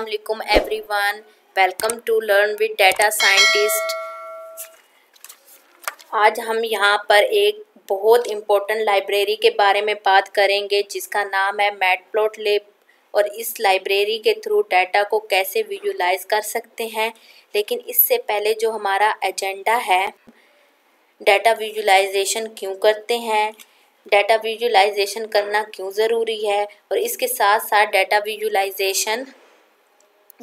Assalamualaikum everyone, welcome to learn with data scientist। आज हम यहाँ पर एक बहुत इम्पोर्टेंट लाइब्रेरी के बारे में बात करेंगे जिसका नाम है मैटप्लॉटलिब और इस लाइब्रेरी के थ्रू डाटा को कैसे विजुलाइज कर सकते हैं। लेकिन इससे पहले जो हमारा एजेंडा है, डाटा विजुलाइजेशन क्यों करते हैं, डाटा विजुलाइजेशन करना क्यों ज़रूरी है और इसके साथ साथ डाटा विजुलाइजेशन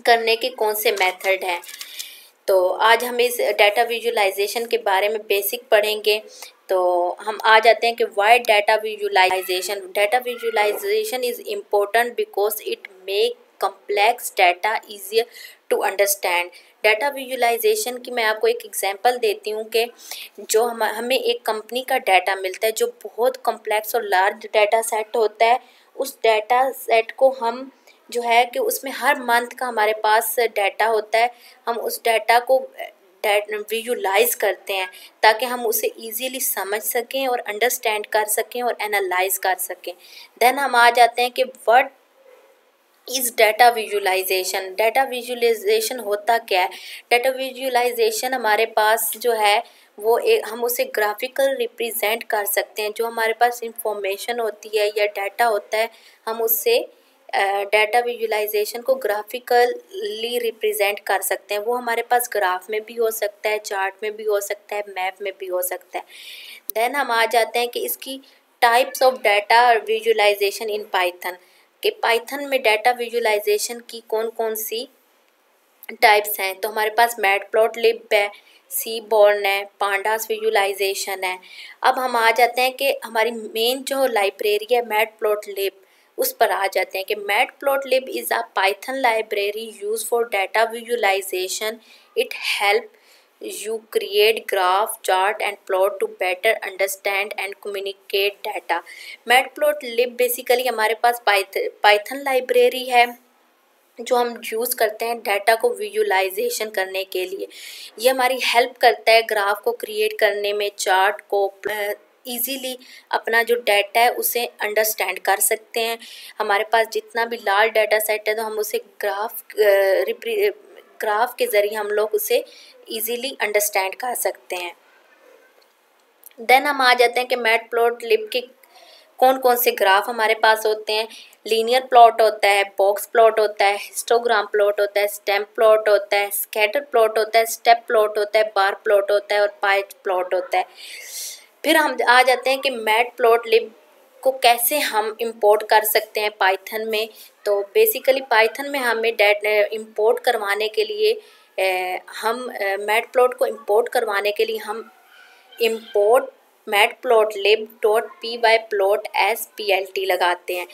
करने के कौन से मेथड हैं। तो आज हम इस डाटा विजुलाइजेशन के बारे में बेसिक पढ़ेंगे। तो हम आ जाते हैं कि why data visualization is important because it make complex data easier to understand। Data visualization की मैं आपको एक एग्जांपल देती हूँ कि जो हमें एक कंपनी का डाटा मिलता है जो बहुत कॉम्प्लेक्स और लार्ज डाटा सेट होता है। उस डाटा सेट को हम जो है कि उसमें हर मंथ का हमारे पास डाटा होता है, हम उस डाटा को विजुलाइज करते हैं ताकि हम उसे इजीली समझ सकें और अंडरस्टैंड कर सकें और एनालाइज कर सकें। देन हम आ जाते हैं कि what is data visualisation. Data visualisation होता क्या है? डाटा विजुलाइजेशन हमारे पास जो है वो हम उसे ग्राफिकल रिप्रेजेंट कर सकते हैं। जो हमारे पास इंफॉर्मेशन होती है या डाटा होता है, हम उससे डाटा विजुलाइजेशन को ग्राफिकली रिप्रेजेंट कर सकते हैं। वो हमारे पास ग्राफ में भी हो सकता है, चार्ट में भी हो सकता है, मैप में भी हो सकता है। देन हम आ जाते हैं कि इसकी types of data visualization in Python, कि पाइथन में डाटा विजुलाइजेशन की कौन कौन सी टाइप्स हैं। तो हमारे पास मैटप्लॉटलिब है, सीबॉर्न है, पांडास विजुलाइजेशन है। अब हम आ जाते हैं कि हमारी मेन जो लाइब्रेरी है मैटप्लॉटलिब, उस पर आ जाते हैं कि matplotlib is a Python library use for data visualization. It help you create graph, chart and plot to better understand and communicate data। Matplotlib basically हमारे पास पाइथन लाइब्रेरी है जो हम यूज़ करते हैं डाटा को विजुलाइजेशन करने के लिए। ये हमारी हेल्प करता है ग्राफ को क्रिएट करने में, चार्ट को ईज़िली अपना जो डाटा है उसे अंडरस्टैंड कर सकते हैं। हमारे पास जितना भी लार्ज डाटा सेट है तो हम उसे ग्राफ के ज़रिए हम लोग उसे इजीली अंडरस्टैंड कर सकते हैं। देन हम आ जाते हैं कि मैटप्लॉटलिब के कौन कौन से ग्राफ हमारे पास होते हैं। लीनियर प्लॉट होता है, बॉक्स प्लॉट होता है, हिस्टोग्राम प्लॉट होता है, स्टेम प्लॉट होता है, स्कैटर प्लॉट होता है, स्टेप प्लॉट होता है, बार प्लॉट होता है और पाई प्लॉट होता है। फिर हम आ जाते हैं कि मैटप्लॉटलिब को कैसे हम इंपोर्ट कर सकते हैं पाइथन में। तो बेसिकली पाइथन में हमें डाटा इंपोर्ट करवाने के लिए मैटप्लॉट को इंपोर्ट करवाने के लिए हम import matplotlib.py plot as plt लगाते हैं।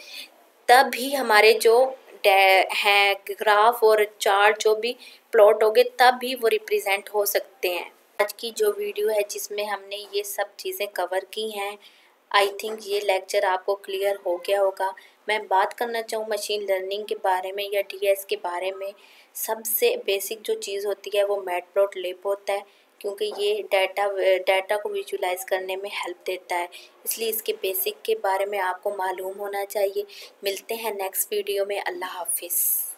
तब भी हमारे जो हैं ग्राफ और चार्ट जो भी प्लॉट होंगे तब भी वो रिप्रेजेंट हो सकते हैं। आज की जो वीडियो है जिसमें हमने ये सब चीज़ें कवर की हैं, आई थिंक ये लेक्चर आपको क्लियर हो गया होगा। मैं बात करना चाहूँ मशीन लर्निंग के बारे में या डीएस के बारे में। सबसे बेसिक जो चीज़ होती है वो मैटप्लॉटलिब होता है क्योंकि ये डाटा को विजुलाइज करने में हेल्प देता है, इसलिए इसके बेसिक के बारे में आपको मालूम होना चाहिए। मिलते हैं नेक्स्ट वीडियो में। अल्लाह हाफिज़।